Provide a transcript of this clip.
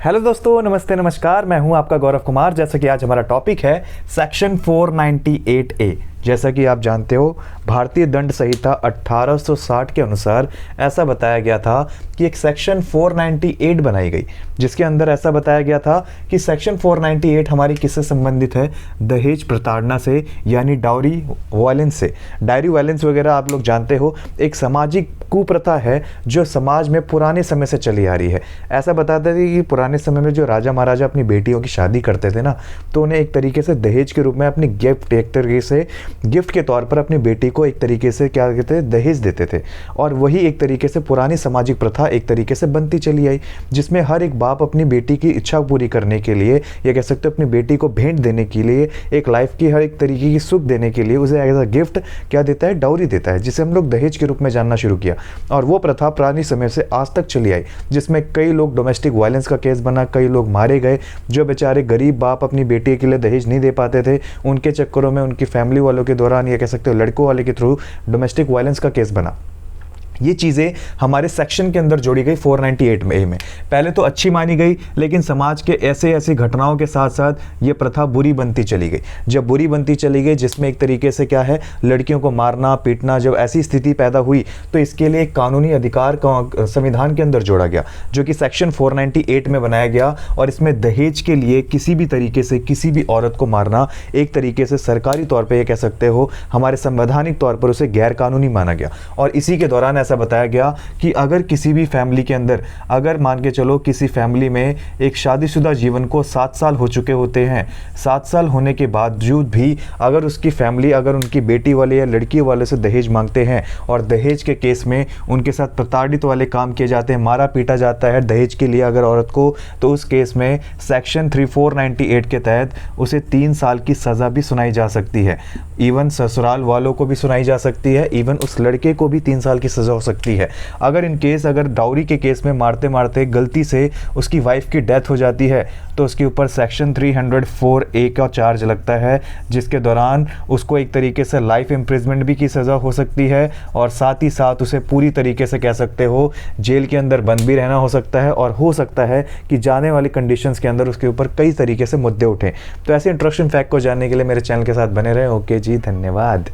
Hello दोस्तों, नमस्ते नमस्कार। मैं हूं आपका गौरव कुमार। जैसा कि आज हमारा टॉपिक है सेक्शन 498A। जैसा कि आप जानते हो, भारतीय दंड संहिता 1860 के अनुसार ऐसा बताया गया था कि एक सेक्शन 498 बनाई गई, जिसके अंदर ऐसा बताया गया था कि सेक्शन 498 हमारी किससे संबंधित है? दहेज प्रताड़ना से, यानी डाउरी वायलेंस से। डायरी वायलेंस वगैरह आप लोग जानते हो, एक सामाजिक कुप्रथा है जो समाज में पुराने समय से चली आ रही है। ऐसा बताते थे कि पुराने समय में जो राजा महाराजा अपनी बेटियों की शादी करते थे ना, तो उन्हें एक तरीके से दहेज के रूप में अपनी गिफ्ट, एक तरीके से गिफ्ट के तौर पर अपनी बेटी को एक तरीके से क्या कहते हैं, दहेज देते थे। और वही एक तरीके से पुरानी सामाजिक प्रथा एक तरीके से बनती चली आई, जिसमें हर एक बाप अपनी बेटी की इच्छा पूरी करने के लिए, या कह सकते हो अपनी बेटी को भेंट देने के लिए, एक लाइफ की हर एक तरीके की सुख देने के लिए उसे एज अ गिफ्ट क्या देता है? डाउरी देता है, जिसे हम लोग दहेज के रूप में जानना शुरू किया। और वो प्रथा पुरानी समय से आज तक चली आई, जिसमें कई लोग डोमेस्टिक वायलेंस का केस बना, कई लोग मारे गए। जो बेचारे गरीब बाप अपनी बेटी के लिए दहेज नहीं दे पाते थे, उनके चक्करों में उनकी फैमिली वालों के दौरान, या कह सकते हो लड़कों वाले के थ्रू डोमेस्टिक वायलेंस का केस बना। ये चीज़ें हमारे सेक्शन के अंदर जोड़ी गई 498 में। पहले तो अच्छी मानी गई, लेकिन समाज के ऐसी घटनाओं के साथ साथ ये प्रथा बुरी बनती चली गई। जब बुरी बनती चली गई, जिसमें एक तरीके से क्या है, लड़कियों को मारना पीटना, जब ऐसी स्थिति पैदा हुई, तो इसके लिए एक कानूनी अधिकार का संविधान के अंदर जोड़ा गया, जो कि सेक्शन 498 में बनाया गया। और इसमें दहेज के लिए किसी भी तरीके से किसी भी औरत को मारना एक तरीके से सरकारी तौर पर, यह कह सकते हो हमारे संवैधानिक तौर पर, उसे गैर कानूनी माना गया। और इसी के दौरान ऐसा बताया गया कि अगर किसी भी फैमिली के अंदर, अगर मान के चलो किसी फैमिली में एक शादीशुदा जीवन को 7 साल हो चुके होते हैं, 7 साल होने के बावजूद भी अगर उसकी फैमिली, अगर उनकी बेटी वाले या लड़की वाले से दहेज मांगते हैं, और दहेज के केस में उनके साथ प्रताड़ित वाले काम किए जाते हैं, मारा पीटा जाता है दहेज के लिए अगर औरत को, तो उस केस में सेक्शन 498 के तहत उसे 3 साल की सज़ा भी सुनाई जा सकती है। इवन ससुराल वालों को भी सुनाई जा सकती है, इवन उस लड़के को भी 3 साल की सज़ा हो सकती है। अगर इन केस, अगर डाउरी के केस में मारते मारते गलती से उसकी वाइफ की डेथ हो जाती है, तो उसके ऊपर सेक्शन 304A का चार्ज लगता है, जिसके दौरान उसको एक तरीके से लाइफ इम्प्रिजमेंट भी की सज़ा हो सकती है, और साथ ही साथ उसे पूरी तरीके से कह सकते हो जेल के अंदर बंद भी रहना हो सकता है। और हो सकता है कि जाने वाली कंडीशंस के अंदर उसके ऊपर कई तरीके से मुद्दे उठें। तो ऐसे इंटरेस्टिंग फैक्ट को जानने के लिए मेरे चैनल के साथ बने रहें। ओके जी, धन्यवाद।